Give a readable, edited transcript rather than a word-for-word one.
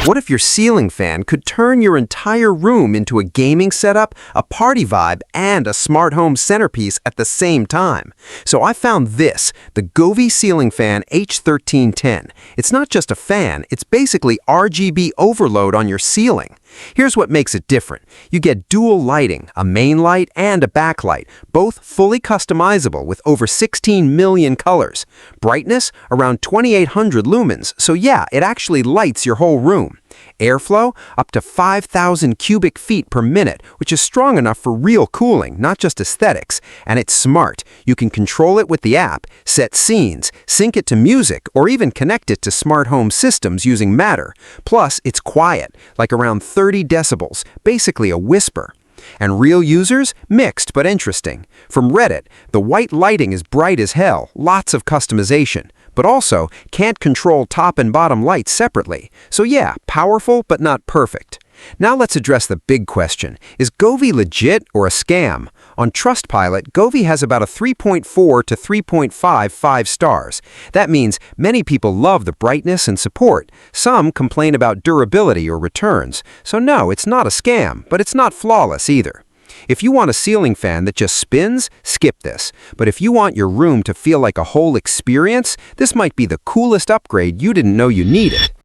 What if your ceiling fan could turn your entire room into a gaming setup, a party vibe, and a smart home centerpiece at the same time? So I found this, the Govee ceiling fan H1310. It's not just a fan, it's basically RGB overload on your ceiling. Here's what makes it different. You get dual lighting, a main light and a backlight, both fully customizable with over 16 million colors. Brightness, around 2800 lumens, so yeah, it actually lights your whole room. Airflow, up to 5,000 cubic feet per minute, which is strong enough for real cooling, not just aesthetics. And it's smart. You can control it with the app, set scenes, sync it to music, or even connect it to smart home systems using Matter. Plus, it's quiet, like around 30 decibels, basically a whisper. And real users? Mixed but interesting. From Reddit, the white lighting is bright as hell, lots of customization, but also can't control top and bottom lights separately. So yeah, powerful but not perfect. Now let's address the big question. Is Govee legit or a scam? On Trustpilot, Govee has about a 3.4 to 3.55 stars. That means many people love the brightness and support. Some complain about durability or returns. So no, it's not a scam, but it's not flawless either. If you want a ceiling fan that just spins, skip this. But if you want your room to feel like a whole experience, this might be the coolest upgrade you didn't know you needed.